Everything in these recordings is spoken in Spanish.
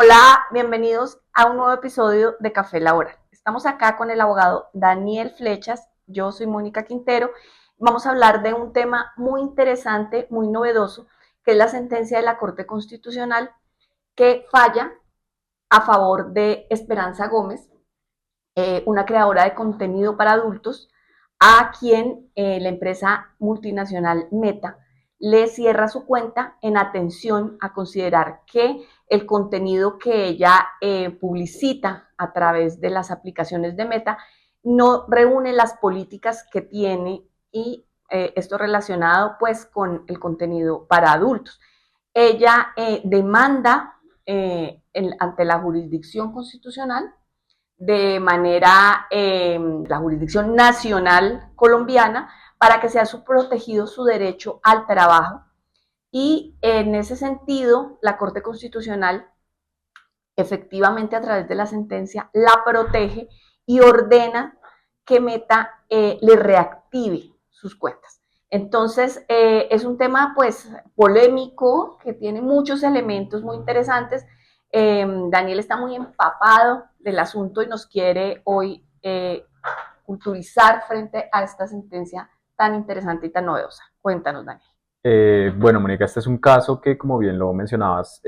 Hola, bienvenidos a un nuevo episodio de Café Laboral. Estamos acá con el abogado Daniel Flechas, yo soy Mónica Quintero. Vamos a hablar de un tema muy interesante, muy novedoso, que es la sentencia de la Corte Constitucional que falla a favor de Esperanza Gómez, una creadora de contenido para adultos, a quien la empresa multinacional Meta le cierra su cuenta en atención a considerar que el contenido que ella publicita a través de las aplicaciones de Meta no reúne las políticas que tiene y esto relacionado pues con el contenido para adultos. Ella demanda ante la jurisdicción constitucional de manera la jurisdicción nacional colombiana para que sea protegido su derecho al trabajo. Y en ese sentido, la Corte Constitucional efectivamente a través de la sentencia la protege y ordena que Meta le reactive sus cuentas. Entonces, es un tema pues polémico que tiene muchos elementos muy interesantes. Daniel está muy empapado del asunto y nos quiere hoy culturizar frente a esta sentencia tan interesante y tan novedosa. Cuéntanos, Daniel. Bueno, Mónica, este es un caso que, como bien lo mencionabas,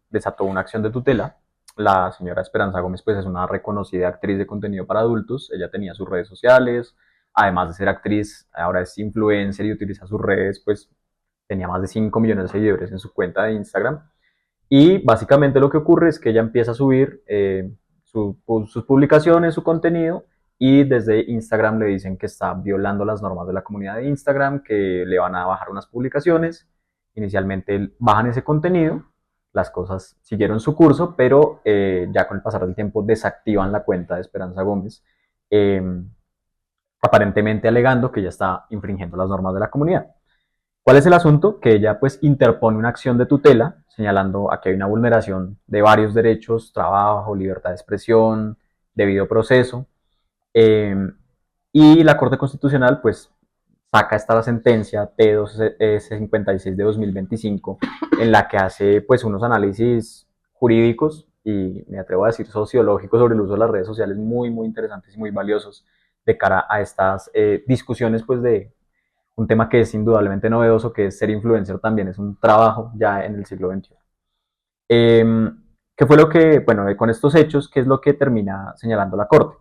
desató una acción de tutela. La señora Esperanza Gómez, pues, es una reconocida actriz de contenido para adultos. Ella tenía sus redes sociales, además de ser actriz, ahora es influencer y utiliza sus redes, pues, tenía más de 5 millones de seguidores en su cuenta de Instagram. Y básicamente lo que ocurre es que ella empieza a subir sus publicaciones, su contenido, y desde Instagram le dicen que está violando las normas de la comunidad de Instagram, que le van a bajar unas publicaciones. Inicialmente bajan ese contenido, las cosas siguieron su curso, pero ya con el pasar del tiempo desactivan la cuenta de Esperanza Gómez, eh, aparentemente alegando que ella está infringiendo las normas de la comunidad. ¿Cuál es el asunto? Que ella pues interpone una acción de tutela señalando a que hay una vulneración de varios derechos, trabajo, libertad de expresión, debido proceso, eh, y la Corte Constitucional pues saca esta sentencia T256 de 2025 en la que hace pues unos análisis jurídicos y me atrevo a decir sociológicos sobre el uso de las redes sociales muy interesantes y muy valiosos de cara a estas discusiones pues de un tema que es indudablemente novedoso, que es ser influencer también es un trabajo ya en el siglo XXI. ¿Qué fue lo que, bueno, con estos hechos, qué es lo que termina señalando la Corte?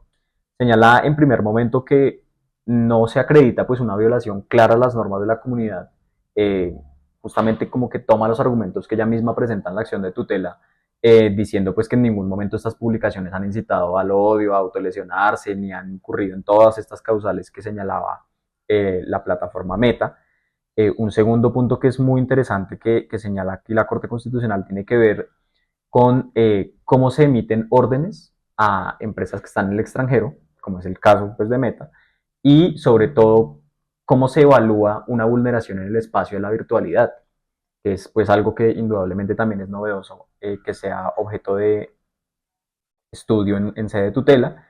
Señala en primer momento que no se acredita pues una violación clara a las normas de la comunidad, eh, justamente como que toma los argumentos que ella misma presenta en la acción de tutela, diciendo pues que en ningún momento estas publicaciones han incitado al odio, a autolesionarse, ni han incurrido en todas estas causales que señalaba la plataforma Meta. Un segundo punto que es muy interesante que señala aquí la Corte Constitucional tiene que ver con cómo se emiten órdenes a empresas que están en el extranjero, como es el caso pues, de Meta, y sobre todo cómo se evalúa una vulneración en el espacio de la virtualidad, que es pues algo que indudablemente también es novedoso, que sea objeto de estudio en sede de tutela.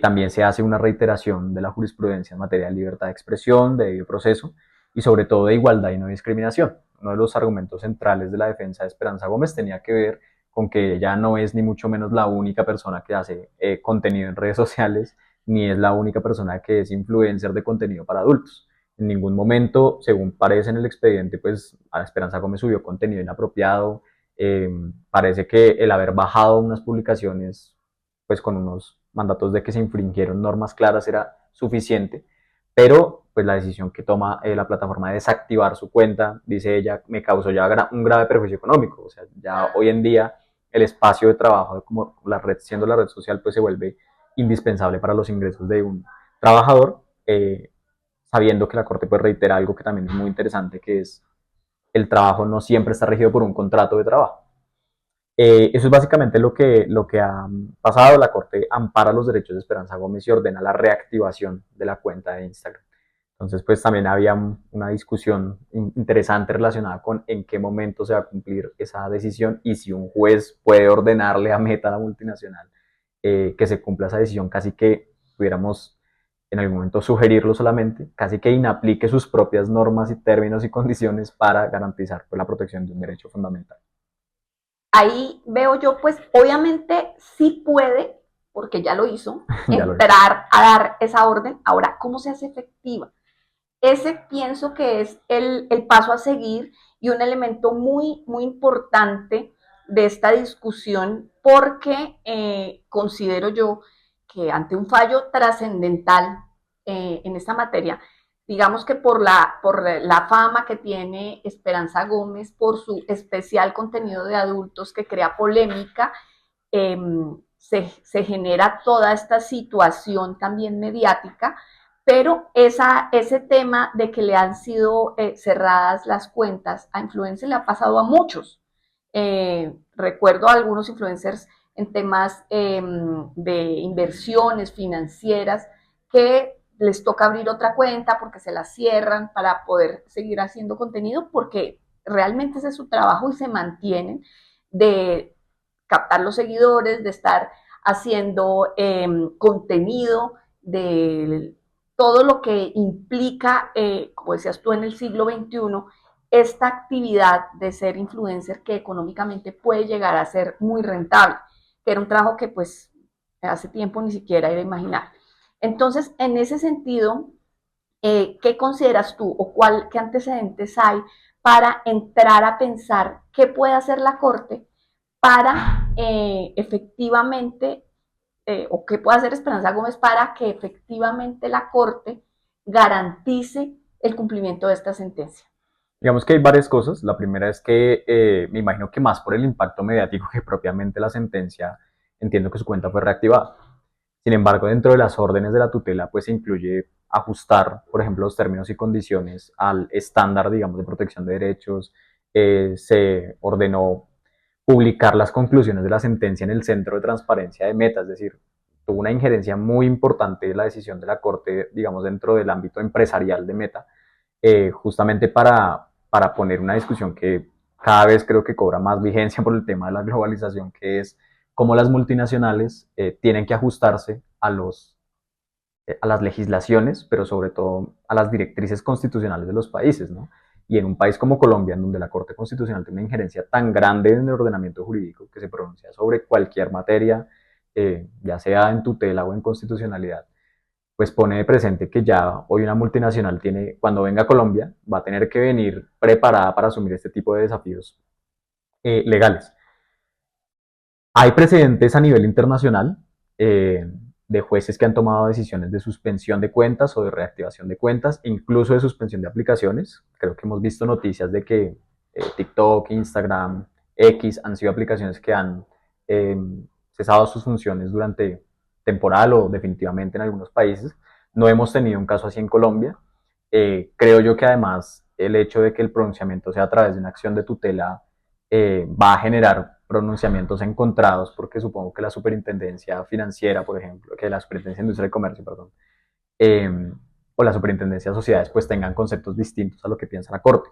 También se hace una reiteración de la jurisprudencia en materia de libertad de expresión, de debido proceso y sobre todo de igualdad y no discriminación. Uno de los argumentos centrales de la defensa de Esperanza Gómez tenía que ver con que ella no es ni mucho menos la única persona que hace contenido en redes sociales, ni es la única persona que es influencer de contenido para adultos. En ningún momento, según parece en el expediente, pues a Esperanza Gómez subió contenido inapropiado. Parece que el haber bajado unas publicaciones pues con unos mandatos de que se infringieron normas claras era suficiente, pero pues la decisión que toma la plataforma de desactivar su cuenta, dice ella, me causó ya un grave perjuicio económico. O sea, ya hoy en día el espacio de trabajo, como la red, siendo la red social, pues se vuelve indispensable para los ingresos de un trabajador, sabiendo que la Corte pues reitera algo que también es muy interesante, que es el trabajo no siempre está regido por un contrato de trabajo. Eso es básicamente lo que ha pasado. La Corte ampara los derechos de Esperanza Gómez y ordena la reactivación de la cuenta de Instagram. Entonces, pues también había una discusión interesante relacionada con en qué momento se va a cumplir esa decisión y si un juez puede ordenarle a Meta, la multinacional, que se cumpla esa decisión, casi que pudiéramos en algún momento sugerirlo solamente, casi que inaplique sus propias normas y términos y condiciones para garantizar pues, la protección de un derecho fundamental. ahí veo yo, pues obviamente sí puede, porque ya lo hizo, Ya lo hizo. entrar a dar esa orden. Ahora, ¿cómo se hace efectiva? Ese pienso que es el paso a seguir y un elemento muy, muy importante de esta discusión, porque considero yo que ante un fallo trascendental en esta materia, digamos que por la fama que tiene Esperanza Gómez, por su especial contenido de adultos que crea polémica, eh, se genera toda esta situación también mediática, pero ese tema de que le han sido cerradas las cuentas a influencers le ha pasado a muchos. Recuerdo a algunos influencers en temas de inversiones financieras que les toca abrir otra cuenta porque se la cierran para poder seguir haciendo contenido, porque realmente ese es su trabajo y se mantienen de captar los seguidores, de estar haciendo contenido, de todo lo que implica, como decías tú, en el siglo XXI, esta actividad de ser influencer que económicamente puede llegar a ser muy rentable, que era un trabajo que pues hace tiempo ni siquiera era imaginar. Entonces, en ese sentido, ¿qué consideras tú o qué antecedentes hay para entrar a pensar qué puede hacer la Corte para efectivamente, o qué puede hacer Esperanza Gómez para que efectivamente la Corte garantice el cumplimiento de esta sentencia? Digamos que hay varias cosas. La primera es que me imagino que más por el impacto mediático que propiamente la sentencia, entiendo que su cuenta fue reactivada. Sin embargo, dentro de las órdenes de la tutela, pues se incluye ajustar, por ejemplo, los términos y condiciones al estándar, digamos, de protección de derechos. Se ordenó publicar las conclusiones de la sentencia en el Centro de Transparencia de Meta, es decir, tuvo una injerencia muy importante la decisión de la Corte, digamos, dentro del ámbito empresarial de Meta, justamente para poner una discusión que cada vez creo que cobra más vigencia por el tema de la globalización, que es cómo las multinacionales tienen que ajustarse a las legislaciones, pero sobre todo a las directrices constitucionales de los países, ¿no? Y en un país como Colombia, en donde la Corte Constitucional tiene una injerencia tan grande en el ordenamiento jurídico que se pronuncia sobre cualquier materia, ya sea en tutela o en constitucionalidad, pues pone de presente que ya hoy una multinacional tiene, cuando venga a Colombia, va a tener que venir preparada para asumir este tipo de desafíos legales. Hay precedentes a nivel internacional de jueces que han tomado decisiones de suspensión de cuentas o de reactivación de cuentas, incluso de suspensión de aplicaciones. Creo que hemos visto noticias de que TikTok, Instagram, X han sido aplicaciones que han eh, cesado sus funciones durante temporal o definitivamente en algunos países. No hemos tenido un caso así en Colombia. Creo yo que además el hecho de que el pronunciamiento sea a través de una acción de tutela va a generar pronunciamientos encontrados, porque supongo que la superintendencia financiera, por ejemplo, que la superintendencia de industria y comercio, perdón, o la superintendencia de sociedades, pues tengan conceptos distintos a lo que piensa la Corte.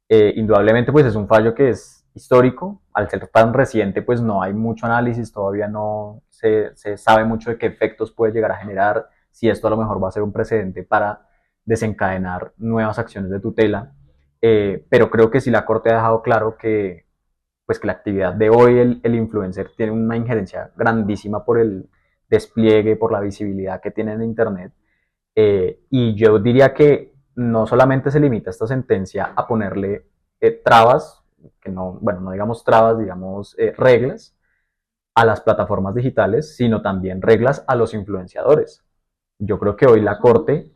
Indudablemente, pues es un fallo que es histórico. Al ser tan reciente, pues no hay mucho análisis, todavía no se sabe mucho de qué efectos puede llegar a generar, si esto a lo mejor va a ser un precedente para desencadenar nuevas acciones de tutela. Pero creo que sí la Corte ha dejado claro que pues que la actividad de hoy el influencer tiene una injerencia grandísima por el despliegue, por la visibilidad que tiene en Internet. Y yo diría que no solamente se limita esta sentencia a ponerle trabas, que no, bueno, no digamos trabas, digamos reglas a las plataformas digitales, sino también reglas a los influenciadores. Yo creo que hoy la Corte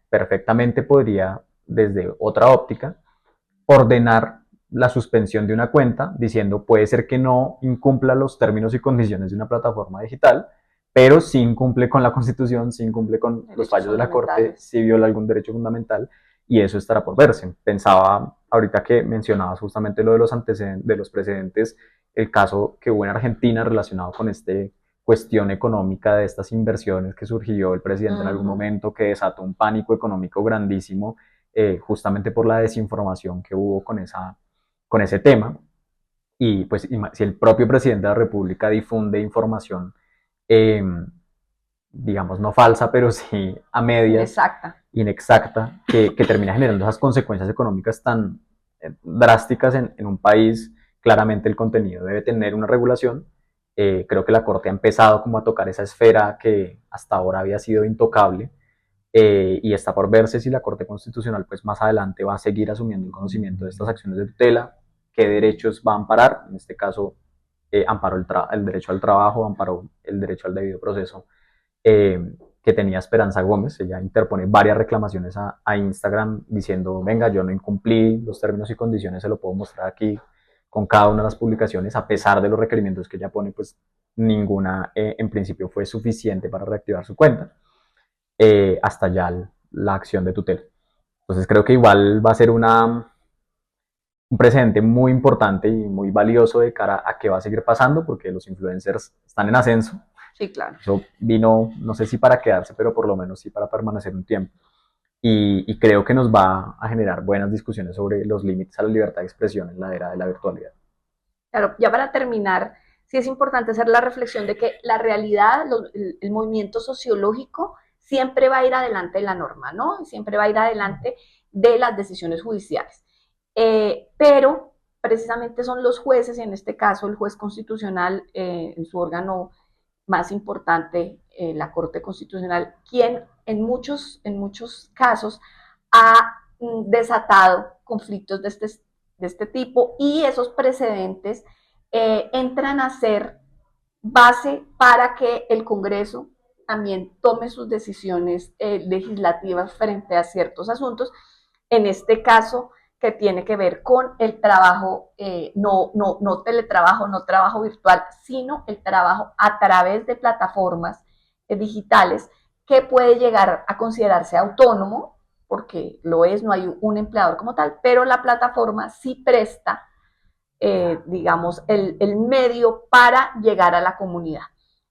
perfectamente podría, desde otra óptica, ordenar la suspensión de una cuenta diciendo puede ser que no incumpla los términos y condiciones de una plataforma digital, pero sí incumple con la Constitución, sí incumple con los Derechos fallos de la Corte, fundamentales. sí viola algún derecho fundamental y eso estará por verse. Pensaba ahorita que mencionabas justamente lo de los antecedentes, de los precedentes, el caso que hubo en Argentina relacionado con este cuestión económica de estas inversiones que surgió el presidente en algún momento, que desató un pánico económico grandísimo justamente por la desinformación que hubo con ese tema. Y pues si el propio presidente de la República difunde información, eh, digamos, no falsa, pero sí a medias, Inexacta. inexacta, que termina generando esas consecuencias económicas tan drásticas en un país claramente el contenido debe tener una regulación. Creo que la Corte ha empezado como a tocar esa esfera que hasta ahora había sido intocable, y está por verse si la Corte Constitucional pues más adelante va a seguir asumiendo el conocimiento de estas acciones de tutela, qué derechos va a amparar. En este caso amparó el derecho al trabajo, amparó el derecho al debido proceso, que tenía Esperanza Gómez. Ella interpone varias reclamaciones a Instagram diciendo, venga, yo no incumplí los términos y condiciones, se lo puedo mostrar aquí con cada una de las publicaciones, a pesar de los requerimientos que ella pone, pues ninguna en principio fue suficiente para reactivar su cuenta, hasta ya la acción de tutela. Entonces creo que igual va a ser un precedente muy importante y muy valioso de cara a qué va a seguir pasando, porque los influencers están en ascenso. Sí, claro. Eso vino, no sé si para quedarse, pero por lo menos sí para permanecer un tiempo. Y creo que nos va a generar buenas discusiones sobre los límites a la libertad de expresión en la era de la virtualidad. Claro, ya para terminar, sí es importante hacer la reflexión de que la realidad, el movimiento sociológico siempre va a ir adelante de la norma, ¿no? Siempre va a ir adelante de las decisiones judiciales. Pero precisamente son los jueces, y en este caso el juez constitucional, en su órgano más importante, la Corte Constitucional, quien en muchos casos ha desatado conflictos de este tipo, y esos precedentes entran a ser base para que el Congreso también tome sus decisiones legislativas frente a ciertos asuntos, en este caso que tiene que ver con el trabajo, no teletrabajo, no trabajo virtual, sino el trabajo a través de plataformas digitales, que puede llegar a considerarse autónomo, porque lo es, no hay un empleador como tal, pero la plataforma sí presta, digamos, el medio para llegar a la comunidad.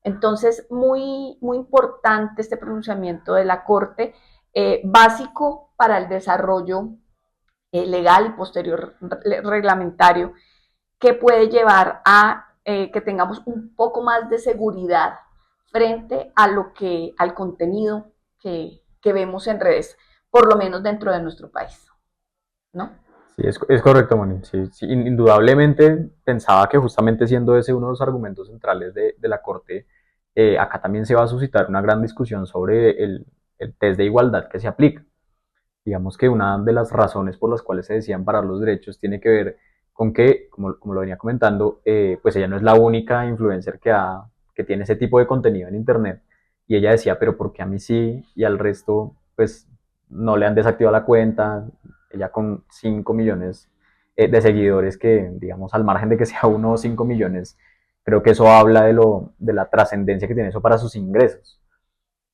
Entonces, muy importante este pronunciamiento de la Corte, básico para el desarrollo legal y posterior reglamentario, que puede llevar a que tengamos un poco más de seguridad frente a al contenido que vemos en redes, por lo menos dentro de nuestro país, ¿no? Sí, es correcto, Moni. Sí, sí, indudablemente pensaba que justamente siendo ese uno de los argumentos centrales de la Corte, acá también se va a suscitar una gran discusión sobre el test de igualdad que se aplica. Digamos que una de las razones por las cuales se decían parar los derechos tiene que ver con que, como lo venía comentando, pues ella no es la única influencer que tiene ese tipo de contenido en Internet. Y ella decía, pero ¿por qué a mí sí y al resto pues no le han desactivado la cuenta? Ella con 5 millones de seguidores, que digamos al margen de que sea 1 o 5 millones, creo que eso habla de la trascendencia que tiene eso para sus ingresos.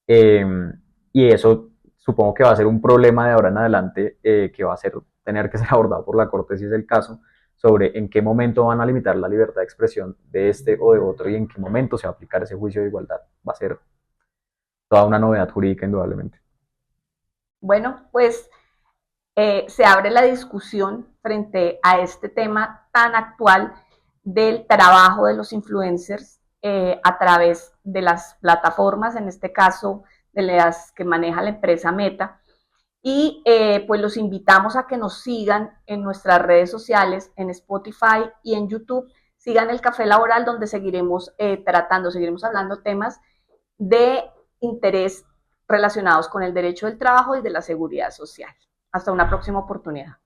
Eh, y eso supongo que va a ser un problema de ahora en adelante, que va a tener que ser abordado por la Corte si es el caso, sobre en qué momento van a limitar la libertad de expresión de este o de otro y en qué momento se va a aplicar ese juicio de igualdad. Va a ser toda una novedad jurídica, indudablemente. Bueno, pues se abre la discusión frente a este tema tan actual del trabajo de los influencers a través de las plataformas, en este caso de las que maneja la empresa Meta. Y pues los invitamos a que nos sigan en nuestras redes sociales, en Spotify y en YouTube. Sigan el Café Laboral, donde seguiremos seguiremos hablando temas de interés relacionados con el derecho del trabajo y de la seguridad social. Hasta una próxima oportunidad.